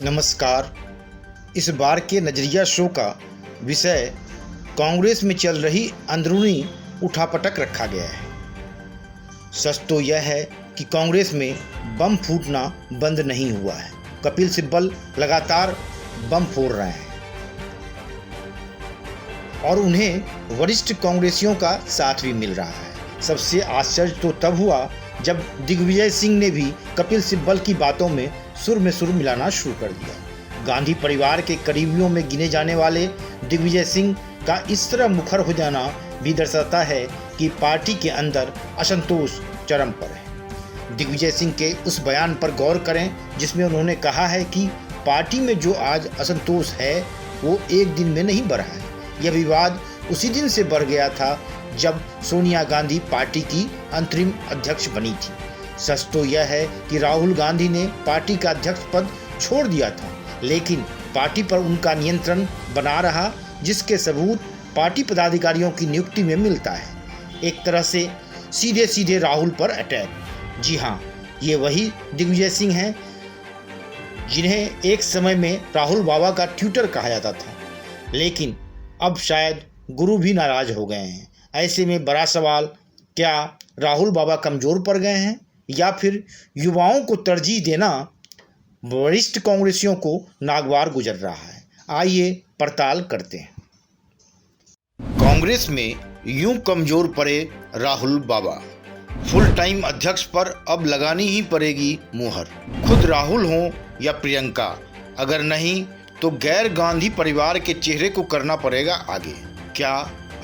नमस्कार। इस बार के नज़रिया शो का विषय कांग्रेस में चल रही अंदरूनी उठापटक रखा गया है। सच तो यह है कि कांग्रेस में बम फूटना बंद नहीं हुआ है। कपिल सिब्बल लगातार बम फोड़ रहे हैं और उन्हें वरिष्ठ कांग्रेसियों का साथ भी मिल रहा है। सबसे आश्चर्य तो तब हुआ जब दिग्विजय सिंह ने भी कपिल सिब्बल की बातों में सुर मिलाना शुरू कर दिया। गांधी परिवार के करीबियों में गिने जाने वाले दिग्विजय सिंह का इस तरह मुखर हो जाना भी दर्शाता है कि पार्टी के अंदर असंतोष चरम पर है। दिग्विजय सिंह के उस बयान पर गौर करें जिसमें उन्होंने कहा है कि पार्टी में जो आज असंतोष है वो एक दिन में नहीं बढ़ा है। यह विवाद उसी दिन से बढ़ गया था जब सोनिया गांधी पार्टी की अंतरिम अध्यक्ष बनी थी। सच तो यह है कि राहुल गांधी ने पार्टी का अध्यक्ष पद छोड़ दिया था, लेकिन पार्टी पर उनका नियंत्रण बना रहा, जिसके सबूत पार्टी पदाधिकारियों की नियुक्ति में मिलता है। एक तरह से सीधे सीधे राहुल पर अटैक। जी हाँ, ये वही दिग्विजय सिंह हैं जिन्हें एक समय में राहुल बाबा का ट्यूटर कहा जाता था, लेकिन अब शायद गुरु भी नाराज हो गए हैं। ऐसे में बड़ा सवाल, क्या राहुल बाबा कमजोर पड़ गए हैं या फिर युवाओं को तरजीह देना वरिष्ठ कांग्रेसियों को नागवार गुजर रहा है? आइए पड़ताल करते हैं। कांग्रेस में यूं कमजोर पड़े राहुल बाबा, फुल टाइम अध्यक्ष पर अब लगानी ही पड़ेगी मुहर। खुद राहुल हो या प्रियंका, अगर नहीं तो गैर गांधी परिवार के चेहरे को करना पड़ेगा आगे। क्या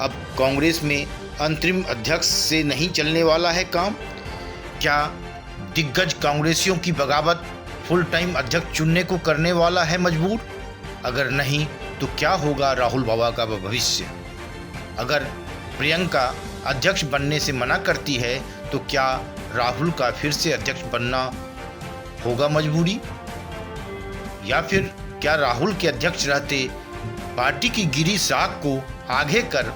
अब कांग्रेस में अंतरिम अध्यक्ष से नहीं चलने वाला है काम? क्या दिग्गज कांग्रेसियों की बगावत फुल टाइम अध्यक्ष चुनने को करने वाला है मजबूर? अगर नहीं तो क्या होगा राहुल बाबा का भविष्य? अगर प्रियंका अध्यक्ष बनने से मना करती है तो क्या राहुल का फिर से अध्यक्ष बनना होगा मजबूरी? या फिर क्या राहुल के अध्यक्ष रहते पार्टी की गिरी साख को आगे कर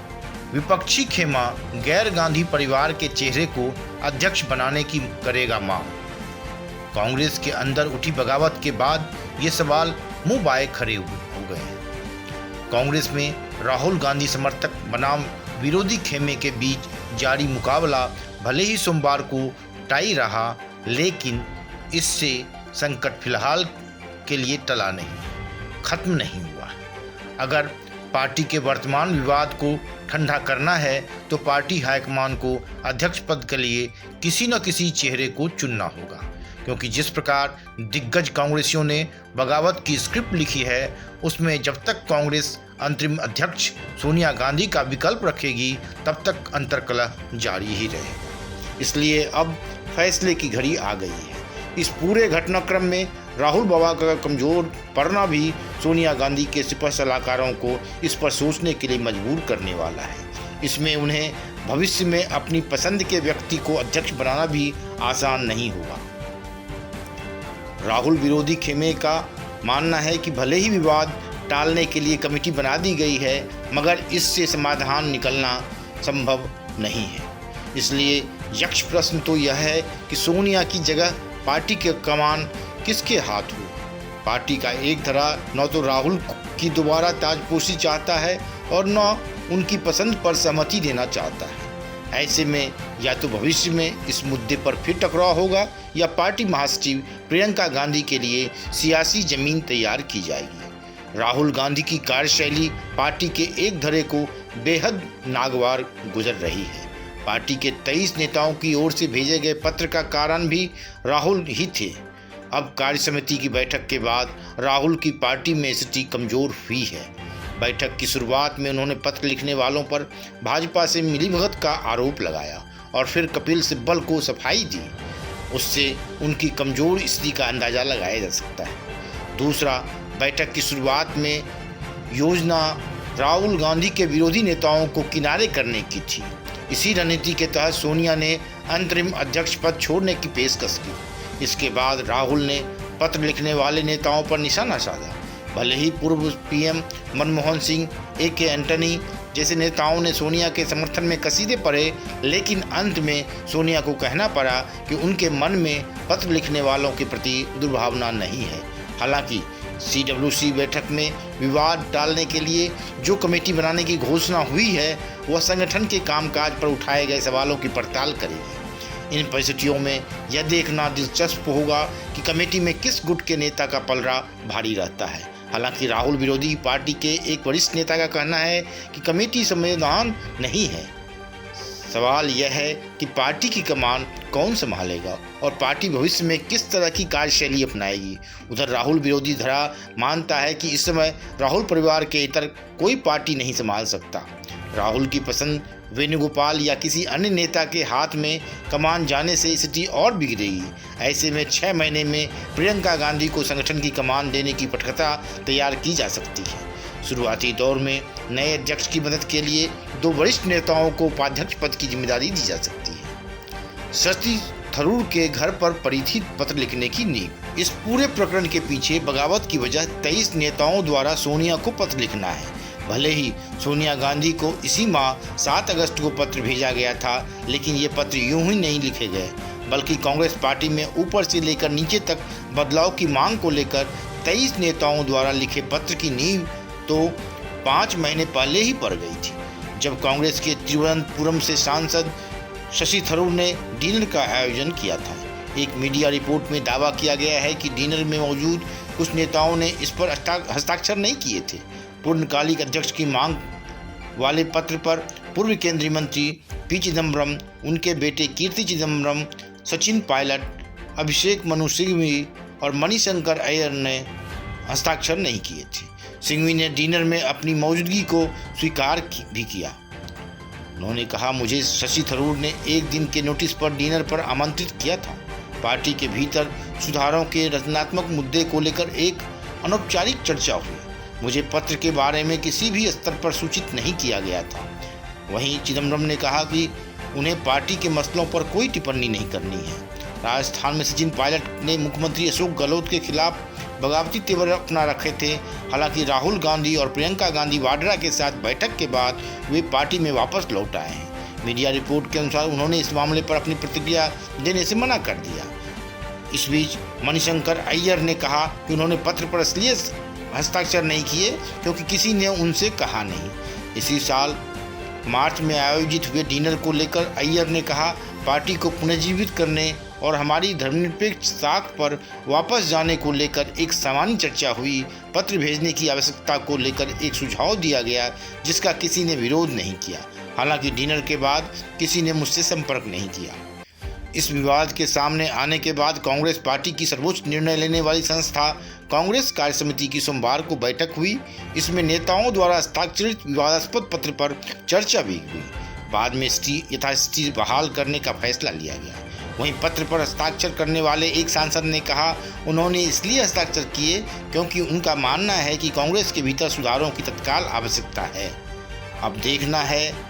विपक्षी खेमा गैर गांधी परिवार के चेहरे को अध्यक्ष बनाने की करेगा मांग? कांग्रेस के अंदर उठी बगावत के बाद ये सवाल मुंह बाए खड़े हो गए हैं। कांग्रेस में राहुल गांधी समर्थक बनाम विरोधी खेमे के बीच जारी मुकाबला भले ही सोमवार को टाई रहा, लेकिन इससे संकट फिलहाल के लिए टला नहीं, खत्म नहीं हुआ। अगर पार्टी के वर्तमान विवाद को ठंडा करना है तो पार्टी हाईकमान को अध्यक्ष पद के लिए किसी न किसी चेहरे को चुनना होगा, क्योंकि जिस प्रकार दिग्गज कांग्रेसियों ने बगावत की स्क्रिप्ट लिखी है उसमें जब तक कांग्रेस अंतरिम अध्यक्ष सोनिया गांधी का विकल्प रखेगी तब तक अंतर्कलह जारी ही रहेगा। इसलिए अब फैसले की घड़ी आ गई है। इस पूरे घटनाक्रम में राहुल बाबा का कमजोर पड़ना भी सोनिया गांधी के सिपह सलाहकारों को इस पर सोचने के लिए मजबूर करने वाला है। इसमें उन्हें भविष्य में अपनी पसंद के व्यक्ति को अध्यक्ष बनाना भी आसान नहीं होगा। राहुल विरोधी खेमे का मानना है कि भले ही विवाद टालने के लिए कमेटी बना दी गई है, मगर इससे समाधान निकलना संभव नहीं है। इसलिए यक्ष प्रश्न तो यह है कि सोनिया की जगह पार्टी के कमान किसके हाथ हो? पार्टी का एक धड़ा न तो राहुल की दोबारा ताजपोशी चाहता है और न उनकी पसंद पर सहमति देना चाहता है। ऐसे में या तो भविष्य में इस मुद्दे पर फिर टकराव होगा या पार्टी महासचिव प्रियंका गांधी के लिए सियासी जमीन तैयार की जाएगी। राहुल गांधी की कार्यशैली पार्टी के एक धड़े को बेहद नागवार गुजर रही है। पार्टी के 23 नेताओं की ओर से भेजे गए पत्र का कारण भी राहुल ही थे। अब कार्य समिति की बैठक के बाद राहुल की पार्टी में स्थिति कमजोर हुई है। बैठक की शुरुआत में उन्होंने पत्र लिखने वालों पर भाजपा से मिलीभगत का आरोप लगाया और फिर कपिल सिब्बल को सफाई दी। उससे उनकी कमजोर स्थिति का अंदाजा लगाया जा सकता है। दूसरा, बैठक की शुरुआत में योजना राहुल गांधी के विरोधी नेताओं को किनारे करने की थी। इसी रणनीति के तहत सोनिया ने अंतरिम अध्यक्ष पद छोड़ने की पेशकश की। इसके बाद राहुल ने पत्र लिखने वाले नेताओं पर निशाना साधा। भले ही पूर्व पीएम मनमोहन सिंह, ए.के. एंटनी जैसे नेताओं ने सोनिया के समर्थन में कसीदे पड़े, लेकिन अंत में सोनिया को कहना पड़ा कि उनके मन में पत्र लिखने वालों के प्रति दुर्भावना नहीं है। हालांकि CWC बैठक में विवाद टालने के लिए जो कमेटी बनाने की घोषणा हुई है वह संगठन के कामकाज पर उठाए गए सवालों की पड़ताल करेगी। इन परिस्थितियों में यह देखना दिलचस्प होगा कि कमेटी में किस गुट के नेता का पलड़ा भारी रहता है। हालांकि राहुल विरोधी पार्टी के एक वरिष्ठ नेता का कहना है कि कमेटी संविधान नहीं है। सवाल यह है कि पार्टी की कमान कौन संभालेगा और पार्टी भविष्य में किस तरह की कार्यशैली अपनाएगी। उधर राहुल विरोधी धड़ा मानता है कि इस समय राहुल परिवार के इतर कोई पार्टी नहीं संभाल सकता। राहुल की पसंद वेणुगोपाल या किसी अन्य नेता के हाथ में कमान जाने से स्थिति और बिगड़ेगी। ऐसे में 6 महीने में प्रियंका गांधी को संगठन की कमान देने की पटकथा तैयार की जा सकती है। शुरुआती दौर में नए अध्यक्ष की मदद के लिए 2 वरिष्ठ नेताओं को उपाध्यक्ष पद की जिम्मेदारी दी जा सकती है। शशि थरूर के घर पर पड़ी थी पत्र लिखने की नींव। इस पूरे प्रकरण के पीछे बगावत की वजह 23 नेताओं द्वारा सोनिया को पत्र लिखना है। भले ही सोनिया गांधी को इसी माह 7 अगस्त को पत्र भेजा गया था, लेकिन ये पत्र यूं ही नहीं लिखे गए, बल्कि कांग्रेस पार्टी में ऊपर से लेकर नीचे तक बदलाव की मांग को लेकर 23 नेताओं द्वारा लिखे पत्र की नींव तो 5 महीने पहले ही पड़ गई थी, जब कांग्रेस के तिरुवनंतपुरम से सांसद शशि थरूर ने डिनर का आयोजन किया था। एक मीडिया रिपोर्ट में दावा किया गया है कि डिनर में मौजूद कुछ नेताओं ने इस पर हस्ताक्षर नहीं किए थे। पूर्णकालिक अध्यक्ष की मांग वाले पत्र पर पूर्व केंद्रीय मंत्री पी चिदम्बरम, उनके बेटे कीर्ति चिदम्बरम, सचिन पायलट, अभिषेक मनु सिंघवी और मणिशंकर अय्यर ने हस्ताक्षर नहीं किए थे। सिंघवी ने डिनर में अपनी मौजूदगी को स्वीकार भी किया। उन्होंने कहा, मुझे शशि थरूर ने एक दिन के नोटिस पर डिनर पर आमंत्रित किया था। पार्टी के भीतर सुधारों के रचनात्मक मुद्दे को लेकर एक अनौपचारिक चर्चा हुई। मुझे पत्र के बारे में किसी भी स्तर पर सूचित नहीं किया गया था। वहीं चिदम्बरम ने कहा कि उन्हें पार्टी के मसलों पर कोई टिप्पणी नहीं करनी है। राजस्थान में सचिन पायलट ने मुख्यमंत्री अशोक गहलोत के खिलाफ बगावती तेवर अपना रखे थे। हालांकि राहुल गांधी और प्रियंका गांधी वाड्रा के साथ बैठक के बाद वे पार्टी में वापस लौट आए हैं। मीडिया रिपोर्ट के अनुसार उन्होंने इस मामले पर अपनी प्रतिक्रिया देने से मना कर दिया। इस बीच मणिशंकर अय्यर ने कहा कि उन्होंने पत्र पर इसलिए हस्ताक्षर नहीं किए क्योंकि किसी ने उनसे कहा नहीं। इसी साल मार्च में आयोजित हुए डिनर को लेकर अय्यर ने कहा, पार्टी को पुनर्जीवित करने और हमारी धर्मनिरपेक्ष साख पर वापस जाने को लेकर एक सामान्य चर्चा हुई। पत्र भेजने की आवश्यकता को लेकर एक सुझाव दिया गया जिसका किसी ने विरोध नहीं किया। हालांकि डिनर के बाद किसी ने मुझसे संपर्क नहीं किया। इस विवाद के सामने आने के बाद कांग्रेस पार्टी की सर्वोच्च निर्णय लेने वाली संस्था कांग्रेस कार्य समिति की सोमवार को बैठक हुई। इसमें नेताओं द्वारा हस्ताक्षरित विवादास्पद पत्र पर चर्चा भी हुई। बाद में स्थिति यथास्थिति बहाल करने का फैसला लिया गया। वहीं पत्र पर हस्ताक्षर करने वाले एक सांसद ने कहा, उन्होंने इसलिए हस्ताक्षर किए क्योंकि उनका मानना है कि कांग्रेस के भीतर सुधारों की तत्काल आवश्यकता है। अब देखना है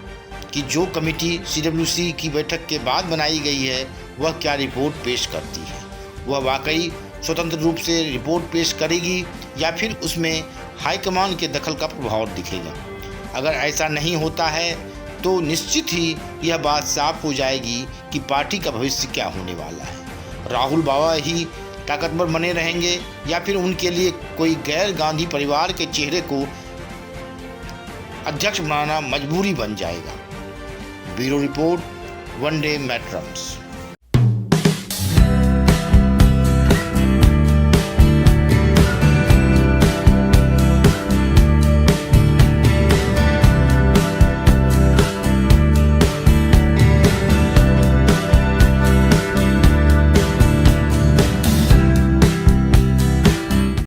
कि जो कमेटी CWC की बैठक के बाद बनाई गई है वह क्या रिपोर्ट पेश करती है। वह वाकई स्वतंत्र रूप से रिपोर्ट पेश करेगी या फिर उसमें हाईकमान के दखल का प्रभाव दिखेगा। अगर ऐसा नहीं होता है तो निश्चित ही यह बात साफ हो जाएगी कि पार्टी का भविष्य क्या होने वाला है। राहुल बाबा ही ताकतवर बने रहेंगे या फिर उनके लिए कोई गैर गांधी परिवार के चेहरे को अध्यक्ष बनाना मजबूरी बन जाएगा। ब्यूरो रिपोर्ट, वनडे मैट्रम्स।